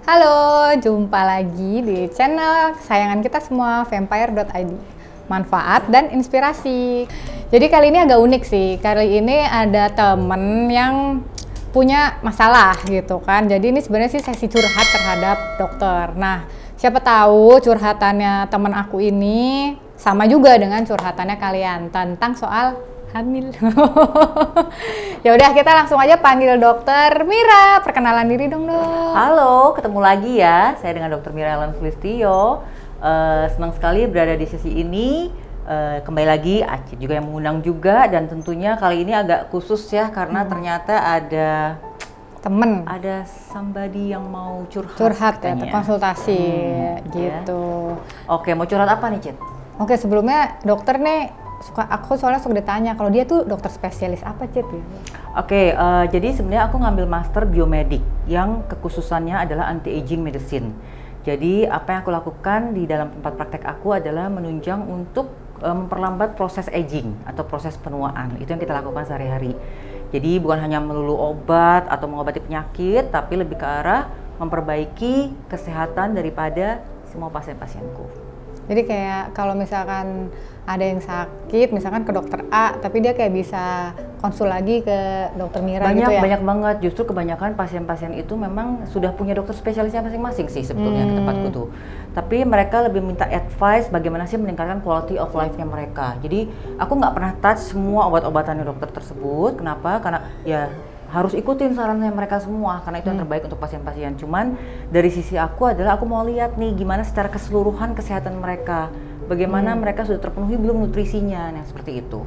Halo, jumpa lagi di channel kesayangan kita semua, vampire.id. Manfaat dan inspirasi. Jadi kali ini agak unik sih. Kali ini ada temen yang punya masalah gitu kan. Jadi ini sebenarnya sih sesi curhat terhadap dokter. Nah, siapa tahu curhatannya temen aku ini sama juga dengan curhatannya kalian tentang soal hamil. Ya udah, kita langsung aja panggil dokter Mira. Perkenalan diri dong, Dok. Halo, ketemu lagi ya. Saya dengan Dr. Mira Ellen Sulistyo. Senang sekali berada di sesi ini. Kembali lagi, Acit juga yang mengundang juga, dan tentunya kali ini agak khusus ya karena ternyata ada somebody yang mau curhat Ya, katanya. konsultasi gitu. Ya. Oke, mau curhat apa nih, Cit? Oke, sebelumnya dokter nih aku soalnya suka ditanya kalau dia tuh dokter spesialis apa, Cit? Oke, jadi sebenarnya aku ngambil master biomedik yang kekhususannya adalah anti-aging medicine. Jadi apa yang aku lakukan di dalam tempat praktek aku adalah menunjang untuk memperlambat proses aging atau proses penuaan. Itu yang kita lakukan sehari-hari. Jadi bukan hanya melulu obat atau mengobati penyakit, tapi lebih ke arah memperbaiki kesehatan daripada semua pasien-pasienku. Jadi kayak kalau misalkan ada yang sakit, misalkan ke dokter A, tapi dia kayak bisa konsul lagi ke dokter Mira gitu ya? Banyak banget, justru kebanyakan pasien-pasien itu memang sudah punya dokter spesialisnya masing-masing sih sebetulnya di tempatku tuh. Tapi mereka lebih minta advice bagaimana sih meningkatkan quality of life-nya mereka. Jadi aku nggak pernah touch semua obat-obatannya dokter tersebut. Kenapa? Karena ya harus ikutin sarannya mereka semua karena itu yang terbaik untuk pasien-pasien. Cuman dari sisi aku adalah aku mau lihat nih gimana secara keseluruhan kesehatan mereka, bagaimana mereka sudah terpenuhi belum nutrisinya, nah seperti itu.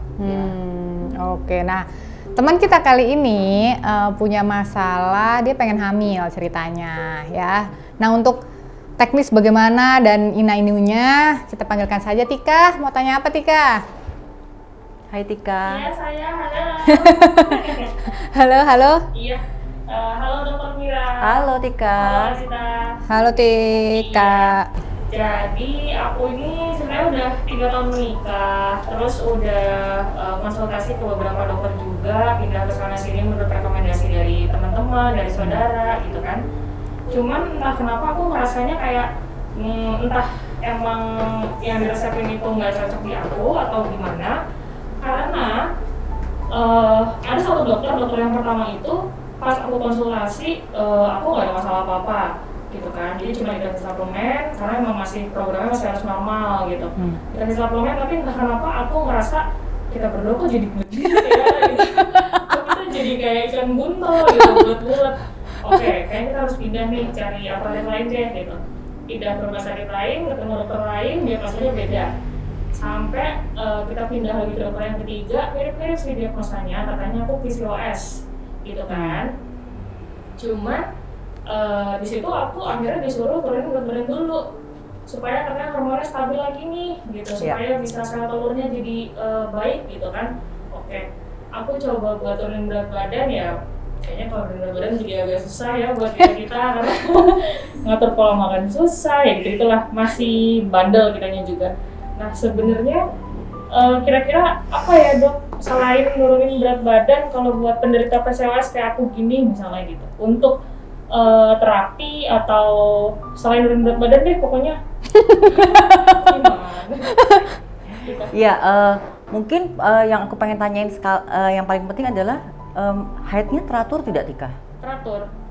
Oke, nah teman kita kali ini punya masalah, dia pengen hamil ceritanya ya. Nah, untuk teknis bagaimana dan ina-inunya kita panggilkan saja Tika. Mau tanya apa, Tika? Hai Tika. Iya, saya halo. Halo. Iya, halo Dokter Mira. Halo Tika. Halo Sita. Halo Tika. Jadi aku ini sebenarnya udah 3 tahun menikah, terus udah konsultasi ke beberapa dokter juga, pindah ke sana sini menurut rekomendasi dari teman-teman, dari saudara gitu kan. Cuman entah kenapa aku ngerasanya kayak entah emang yang diresepin itu nggak cocok di aku atau gimana. Karena ada satu dokter yang pertama itu pas aku konsultasi aku nggak ada masalah apa-apa gitu kan, jadi cuma dikasih suplemen karena emang masih programnya masih harus normal gitu. Dikasih suplemen tapi entah kenapa aku ngerasa kita berdua kok jadi gede ya gitu. Kok kita jadi kayak ikan buntel gitu, bulat-bulat. Oke, kayaknya kita harus pindah nih, cari alternatif lain deh gitu. Pindah ke rumah sakit lain, ketemu dokter lain, dia pastinya beda. Sampai kita pindah lagi ke dokter yang ketiga, mirip-mirip sih diagnosanya, katanya aku PCOS gitu kan. Cuma di situ aku akhirnya disuruh turunin berat badan dulu supaya katanya hormonnya stabil lagi nih gitu, supaya bisa sel telurnya jadi baik gitu kan. Oke, aku coba buat turunin berat badan ya. Kayaknya kalau berat badan jadi agak susah ya buat kita karena ngatur pola makan susah ya gitu, itulah masih bandel kitanya juga. Nah sebenarnya kira-kira apa ya dok, selain nurunin berat badan kalau buat penderita PCOS kayak aku gini misalnya gitu, untuk terapi atau selain nurunin berat badan deh pokoknya gimana? Iya, mungkin yang aku pengen tanyain yang paling penting adalah haidnya teratur tidak Tika?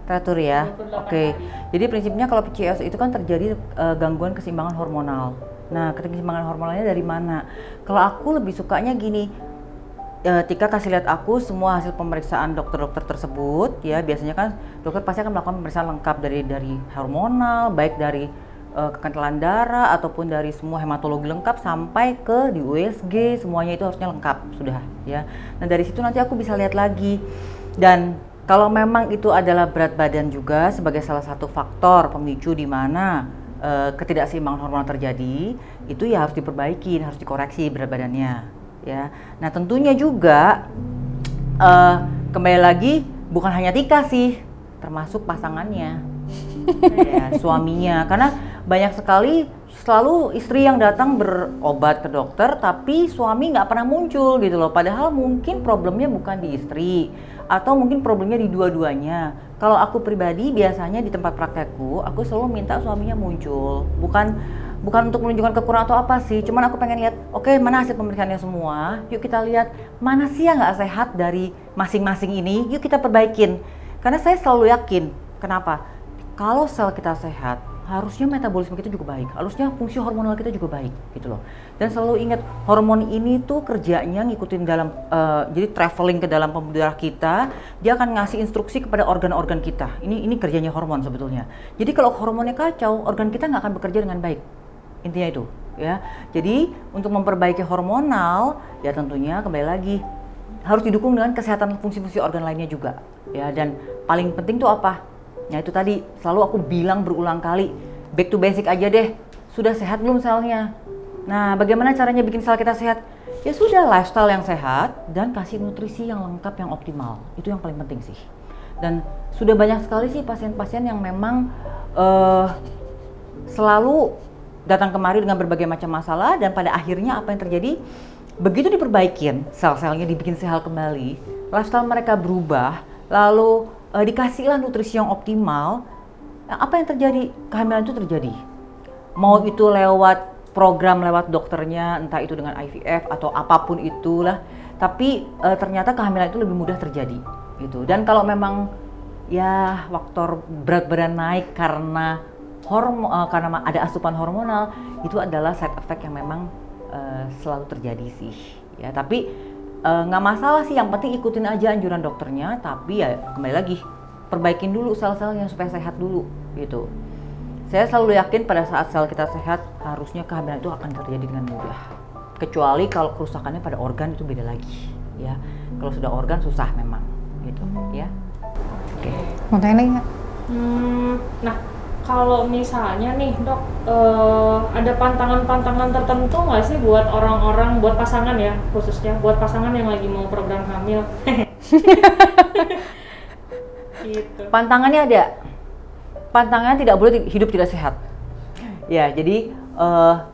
Teratur ya. 28 Oke. hari. Jadi prinsipnya kalau PCOS itu kan terjadi gangguan keseimbangan hormonal. Nah, keseimbangan hormonalnya dari mana? Kalau aku lebih sukanya gini, Tika kasih lihat aku semua hasil pemeriksaan dokter-dokter tersebut ya. Biasanya kan dokter pasti akan melakukan pemeriksaan lengkap dari hormonal, baik dari kekentalan darah ataupun dari semua hematologi lengkap sampai ke di USG, semuanya itu harusnya lengkap sudah ya. Nah, dari situ nanti aku bisa lihat lagi. Dan kalau memang itu adalah berat badan juga sebagai salah satu faktor pemicu di mana ketidakseimbangan hormonal terjadi, itu ya harus diperbaiki, harus dikoreksi berat badannya ya. Nah, tentunya juga kembali lagi bukan hanya Tika sih, termasuk pasangannya ya, suaminya, karena banyak sekali selalu istri yang datang berobat ke dokter, tapi suami nggak pernah muncul gitu loh. Padahal mungkin problemnya bukan di istri, atau mungkin problemnya di dua-duanya. Kalau aku pribadi biasanya di tempat praktekku, aku selalu minta suaminya muncul. Bukan untuk menunjukkan kekurangan atau apa sih, cuman aku pengen lihat, oke, mana hasil pemeriksaannya semua, yuk kita lihat mana sih yang nggak sehat dari masing-masing ini, yuk kita perbaikin. Karena saya selalu yakin, kenapa? Kalau sel kita sehat, harusnya metabolisme kita juga baik, harusnya fungsi hormonal kita juga baik gitu loh. Dan selalu ingat, hormon ini tuh kerjanya ngikutin dalam, jadi traveling ke dalam pembuluh darah kita, dia akan ngasih instruksi kepada organ-organ kita. Ini kerjanya hormon sebetulnya. Jadi kalau hormonnya kacau, organ kita nggak akan bekerja dengan baik. Intinya itu ya. Jadi untuk memperbaiki hormonal, ya tentunya kembali lagi harus didukung dengan kesehatan fungsi-fungsi organ lainnya juga ya. Dan paling penting tuh apa? Nah itu tadi selalu aku bilang berulang kali, back to basic aja deh. Sudah sehat belum selnya? Nah bagaimana caranya bikin sel kita sehat? Ya sudah, lifestyle yang sehat dan kasih nutrisi yang lengkap, yang optimal. Itu yang paling penting sih. Dan sudah banyak sekali sih pasien-pasien yang memang selalu datang kemari dengan berbagai macam masalah, dan pada akhirnya apa yang terjadi? Begitu diperbaikin, sel-selnya dibikin sehat kembali, lifestyle mereka berubah, lalu dikasihlah nutrisi yang optimal, apa yang terjadi? Kehamilan itu terjadi. Mau itu lewat program, lewat dokternya, entah itu dengan IVF atau apapun itulah, tapi ternyata kehamilan itu lebih mudah terjadi gitu. Dan kalau memang ya faktor berat badan naik karena karena ada asupan hormonal, itu adalah side effect yang memang selalu terjadi sih ya. Tapi nggak masalah sih, yang penting ikutin aja anjuran dokternya, tapi ya kembali lagi perbaikin dulu sel-selnya supaya sehat dulu gitu. Saya selalu yakin pada saat sel kita sehat, harusnya kehamilan itu akan terjadi dengan mudah. Kecuali kalau kerusakannya pada organ, itu beda lagi ya. Kalau sudah organ susah memang gitu ya. Oke. Mau tanya lagi nggak? Nah, kalau misalnya nih dok, ada pantangan-pantangan tertentu nggak sih buat orang-orang, buat pasangan ya khususnya, buat pasangan yang lagi mau program hamil? Gitu. Pantangannya ada. Pantangannya tidak boleh hidup tidak sehat. Ya, jadi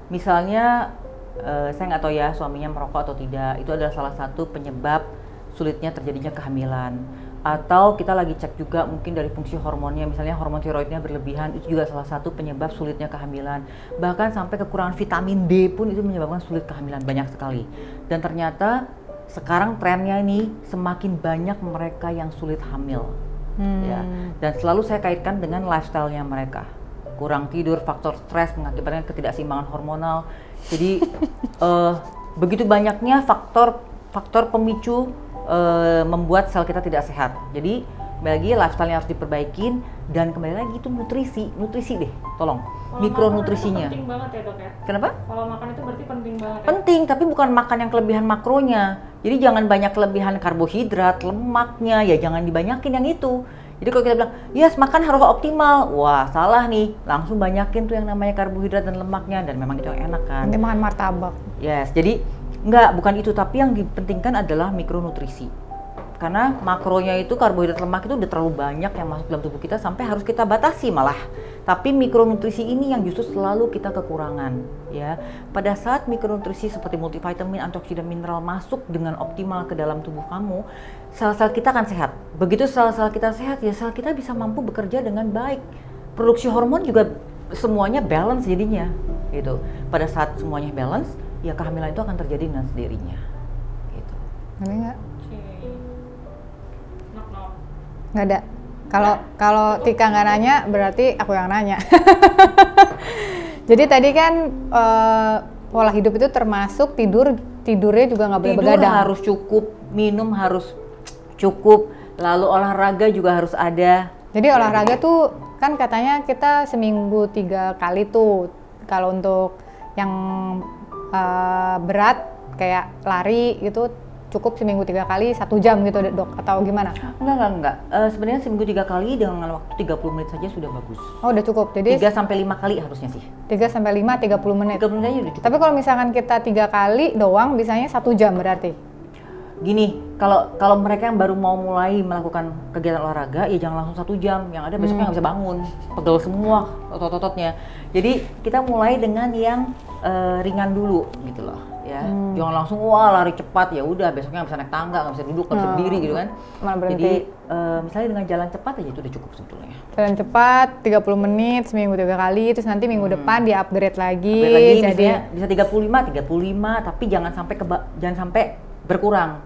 misalnya saya nggak tahu ya suaminya merokok atau tidak, itu adalah salah satu penyebab sulitnya terjadinya kehamilan. Atau kita lagi cek juga mungkin dari fungsi hormonnya, misalnya hormon tiroidnya berlebihan, itu juga salah satu penyebab sulitnya kehamilan. Bahkan sampai kekurangan vitamin D pun itu menyebabkan sulit kehamilan, banyak sekali. Dan ternyata sekarang trennya ini semakin banyak mereka yang sulit hamil. Ya. Dan selalu saya kaitkan dengan lifestyle-nya mereka. Kurang tidur, faktor stres mengakibatkan ketidakseimbangan hormonal. Jadi begitu banyaknya faktor pemicu membuat sel kita tidak sehat. Jadi kembali lagi lifestyle-nya harus diperbaikin, dan kembali lagi itu nutrisi deh, tolong. Mikronutrisinya. Penting banget ya dok ya. Kenapa? Kalau makan itu berarti penting banget. Ya? Penting, tapi bukan makan yang kelebihan makronya. Jadi jangan banyak kelebihan karbohidrat, lemaknya, ya jangan dibanyakin yang itu. Jadi kalau kita bilang, yes makan harus optimal, wah salah nih. Langsung banyakin tuh yang namanya karbohidrat dan lemaknya, dan memang itu yang enak kan. Nanti makan martabak. Yes, jadi bukan itu, tapi yang dipentingkan adalah mikronutrisi. Karena makronya itu karbohidrat, lemak itu udah terlalu banyak yang masuk dalam tubuh kita sampai harus kita batasi malah. Tapi mikronutrisi ini yang justru selalu kita kekurangan ya. Pada saat mikronutrisi seperti multivitamin, antioksidan, mineral masuk dengan optimal ke dalam tubuh kamu, sel-sel kita akan sehat. Begitu sel-sel kita sehat, ya sel kita bisa mampu bekerja dengan baik. Produksi hormon juga semuanya balance jadinya gitu. Pada saat semuanya balance, ya kehamilan itu akan terjadi dengan sendirinya gitu. Ada nggak? Knock. Nggak ada. Kalau Tika nggak nanya, berarti aku yang nanya. Jadi tadi kan pola hidup itu termasuk tidurnya juga nggak boleh begadang. Tidur harus cukup, minum harus cukup, lalu olahraga juga harus ada. Jadi olahraga tuh kan katanya kita seminggu 3 kali tuh. Kalau untuk yang berat kayak lari gitu cukup seminggu 3 kali 1 jam gitu dok, atau gimana? Enggak. Sebenarnya seminggu 3 kali dengan waktu 30 menit saja sudah bagus. Oh udah cukup, jadi 3-5 kali harusnya sih. 3-5, 30 menit. 30 menit aja udah cukup. Tapi kalau misalkan kita 3 kali doang, bisanya 1 jam berarti? gini, kalau mereka yang baru mau mulai melakukan kegiatan olahraga, ya jangan langsung 1 jam. Yang ada besoknya nggak bisa bangun, pegel semua otot-ototnya. Jadi kita mulai dengan yang ringan dulu gitu loh, ya. Jangan langsung wah lari cepat, ya udah besoknya nggak bisa naik tangga, nggak bisa duduk, nggak bisa berdiri gitu kan. Malah berhenti. Jadi misalnya dengan jalan cepat aja itu udah cukup sebetulnya. Jalan cepat 30 menit seminggu 3 kali, terus nanti minggu depan di-upgrade lagi. Jadi bisa 35, tapi jangan sampai berkurang.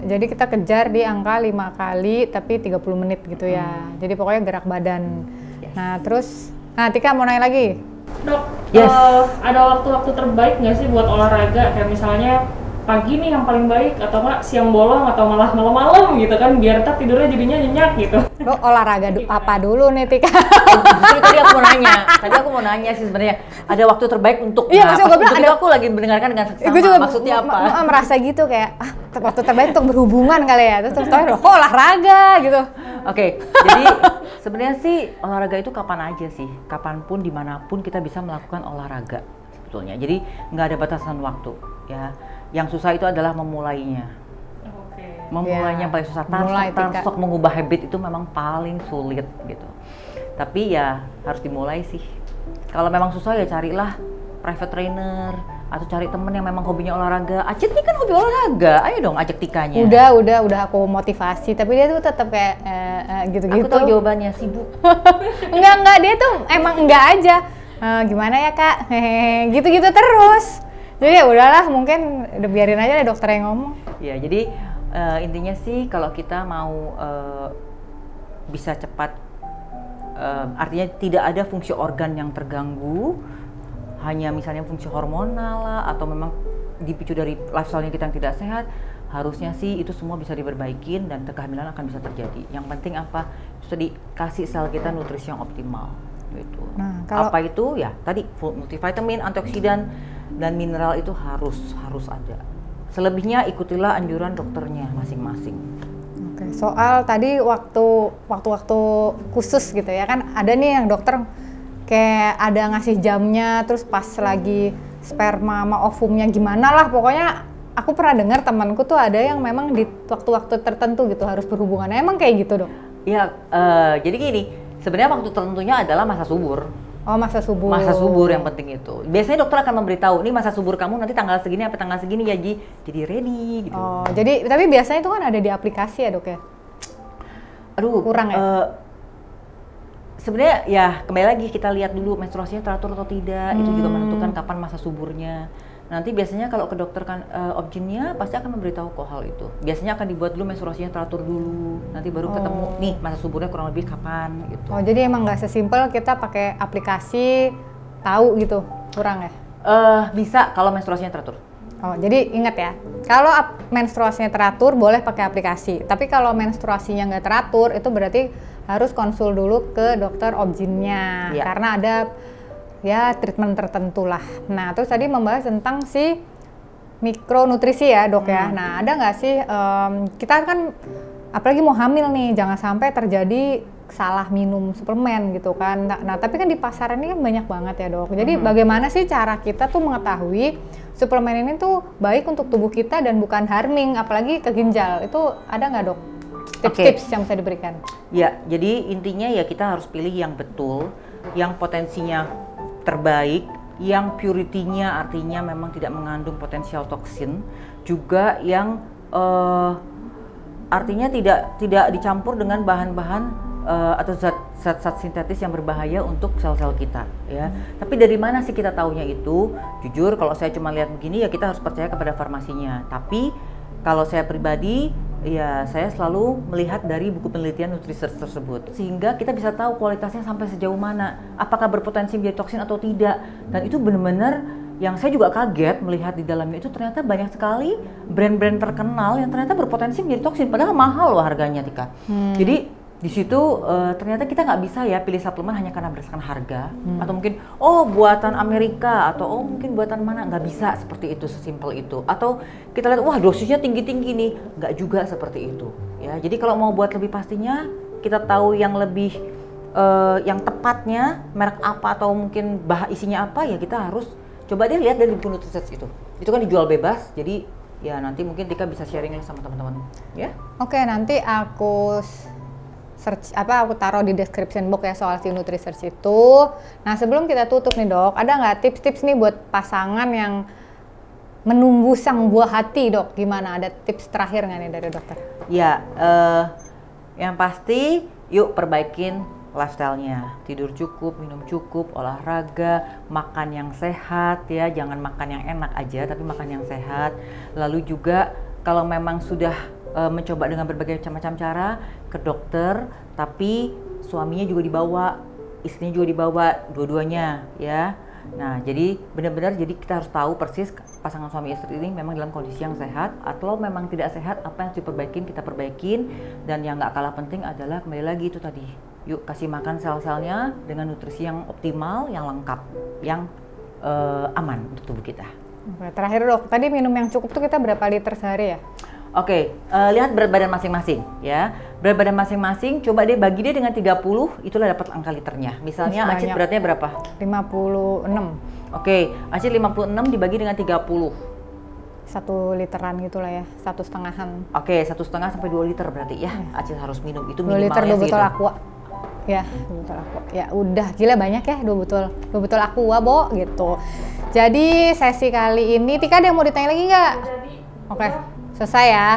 Jadi kita kejar di angka 5 kali tapi 30 menit gitu ya. Jadi pokoknya gerak badan. Nah, terus Tika mau nanya lagi. Dok, Yes. ada waktu-waktu terbaik nggak sih buat olahraga? Kayak misalnya pagi nih yang paling baik, atau nggak siang bolong, atau malah malam-malam gitu kan, biar ntar tidurnya jadinya nyenyak gitu. Lo olahraga apa dulu nih Tika? Justru tadi aku mau nanya sih sebenarnya ada waktu terbaik untuk Iya, maksudnya gue bilang untuk itu aku lagi mendengarkan dengan seksama. Gue juga Maksudnya apa? merasa gitu kayak waktu terbaik untuk berhubungan kali ya. Terus loh kok olahraga gitu. Oke, jadi sebenarnya sih olahraga itu kapan aja sih, kapanpun, dimanapun kita bisa melakukan olahraga sebetulnya. Jadi nggak ada batasan waktu, ya. Yang susah itu adalah memulainya. Memulainya yang paling susah. Tarsok mengubah habit itu memang paling sulit gitu. Tapi ya harus dimulai sih. Kalau memang susah ya carilah private trainer atau cari temen yang memang hobinya olahraga. Acit nih kan hobi olahraga, ayo dong ajak Tikanya. Udah aku motivasi, tapi dia tuh tetap kayak gitu-gitu. Aku tahu jawabannya, sibuk. enggak, dia tuh emang enggak aja. Gimana ya Kak? Hehehe, gitu-gitu terus. Jadi ya udahlah, mungkin udah biarin aja deh dokter yang ngomong. Ya, jadi intinya sih kalau kita mau bisa cepat, artinya tidak ada fungsi organ yang terganggu, hanya misalnya fungsi hormonal lah, atau memang dipicu dari lifestyle-nya kita yang tidak sehat, harusnya sih itu semua bisa diperbaikin dan kehamilan akan bisa terjadi. Yang penting apa? Itu tadi, kasih sel kita nutrisi yang optimal gitu. Nah, apa itu? Ya tadi multivitamin, antioksidan dan mineral itu harus ada. Selebihnya ikutilah anjuran dokternya masing-masing. Oke, soal tadi waktu khusus gitu ya kan, ada nih yang dokter kayak ada ngasih jamnya, terus pas lagi sperma sama ovumnya gimana lah, pokoknya aku pernah dengar temanku tuh ada yang memang di waktu-waktu tertentu gitu harus berhubungan. Emang kayak gitu dok? Ya, jadi gini, sebenarnya waktu tertentunya adalah masa subur. Oh, masa subur. Masa subur yang penting itu. Biasanya dokter akan memberitahu, nih masa subur kamu nanti tanggal segini sampai tanggal segini ya Ji, jadi ready gitu. Oh, jadi tapi biasanya itu kan ada di aplikasi ya dok ya? Aduh, kurang ya? Sebenarnya ya kembali lagi kita lihat dulu menstruasinya teratur atau tidak, itu juga menentukan kapan masa suburnya. Nanti biasanya kalau ke dokter kan obgynnya pasti akan memberitahu kok hal itu. Biasanya akan dibuat dulu menstruasinya teratur dulu, nanti baru ketemu nih masa suburnya kurang lebih kapan gitu. Oh, jadi emang nggak sesimpel kita pakai aplikasi tahu gitu, kurang ya? Bisa kalau menstruasinya teratur. Oh, jadi ingat ya, kalau menstruasinya teratur boleh pakai aplikasi. Tapi kalau menstruasinya nggak teratur, itu berarti harus konsul dulu ke dokter obgynnya, karena ada ya treatment tertentu lah. Nah, terus tadi membahas tentang si mikronutrisi ya dok ya. Nah, ada nggak sih kita kan apalagi mau hamil nih, jangan sampai terjadi salah minum suplemen gitu kan. Nah, tapi kan di pasaran ini kan banyak banget ya dok. Jadi bagaimana sih cara kita tuh mengetahui suplemen ini tuh baik untuk tubuh kita dan bukan harming, apalagi ke ginjal? Itu ada nggak dok tips-tips yang bisa diberikan? Ya, jadi intinya ya kita harus pilih yang betul, yang potensinya terbaik, yang purity-nya artinya memang tidak mengandung potensial toksin, juga yang artinya tidak dicampur dengan bahan-bahan atau zat-zat sintetis yang berbahaya untuk sel-sel kita ya. Tapi dari mana sih kita taunya itu? Jujur kalau saya cuma lihat begini ya kita harus percaya kepada farmasinya. Tapi kalau saya pribadi ya saya selalu melihat dari buku penelitian nutrisi tersebut sehingga kita bisa tahu kualitasnya sampai sejauh mana, apakah berpotensi menjadi toksin atau tidak. Dan itu benar-benar yang saya juga kaget melihat di dalamnya itu ternyata banyak sekali brand-brand terkenal yang ternyata berpotensi menjadi toksin, padahal mahal loh harganya Tika. Jadi di situ ternyata kita nggak bisa ya pilih suplemen hanya karena berdasarkan harga atau mungkin buatan Amerika atau mungkin buatan mana, nggak bisa seperti itu, sesimpel itu. Atau kita lihat wah dosisnya tinggi-tinggi nih, nggak juga seperti itu ya. Jadi kalau mau buat lebih pastinya kita tahu yang lebih yang tepatnya merek apa atau mungkin isinya apa ya kita harus coba deh lihat dari buku nutrisi itu kan dijual bebas, jadi ya nanti mungkin Tika bisa sharing sama teman-teman ya. Oke, nanti aku aku taruh di description box ya soal si NutriSearch itu. Nah, sebelum kita tutup nih Dok, ada nggak tips-tips nih buat pasangan yang menunggu sang buah hati Dok? Gimana? Ada tips terakhir nggak nih dari dokter? Ya, yang pasti yuk perbaikin lifestyle-nya, tidur cukup, minum cukup, olahraga, makan yang sehat ya, jangan makan yang enak aja tapi makan yang sehat. Lalu juga kalau memang sudah mencoba dengan berbagai macam cara ke dokter, tapi suaminya juga dibawa, istrinya juga dibawa, dua-duanya ya. Nah, jadi benar-benar jadi kita harus tahu persis pasangan suami istri ini memang dalam kondisi yang sehat atau memang tidak sehat, apa yang harus diperbaikin kita perbaikin. Dan yang nggak kalah penting adalah kembali lagi itu tadi, yuk kasih makan sel-selnya dengan nutrisi yang optimal, yang lengkap, yang aman untuk tubuh kita. Oke, terakhir Dok, tadi minum yang cukup tuh kita berapa liter sehari ya? Oke, lihat berat badan masing-masing ya. Berat badan masing-masing coba deh bagi dia dengan 30, itulah dapat angka liternya. Misalnya Acit beratnya berapa? 56. Oke, Acit 56 dibagi dengan 30. 1 literan gitulah ya, 1,5-an. Oke, 1,5 sampai 2 liter berarti ya. Acit harus minum itu 2 liter minimalnya 2 botol segitu. aqua. Ya, 2 botol aqua. Ya udah, gila banyak ya 2 botol aqua, Bo, gitu. Jadi sesi kali ini, Tika ada yang mau ditanya lagi nggak? Oke, selesai ya.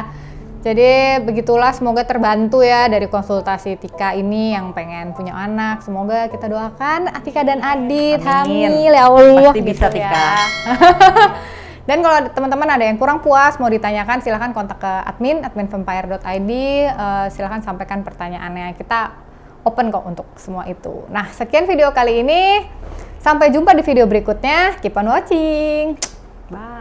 Jadi begitulah, semoga terbantu ya dari konsultasi Tika ini yang pengen punya anak. Semoga kita doakan Tika dan Adit hamil ya Allah. Pasti bisa gitu Tika. Ya. Dan kalau teman-teman ada yang kurang puas mau ditanyakan, silahkan kontak ke admin@vampire.id. Silahkan sampaikan pertanyaannya. Kita open kok untuk semua itu. Nah, sekian video kali ini. Sampai jumpa di video berikutnya. Keep on watching. Bye.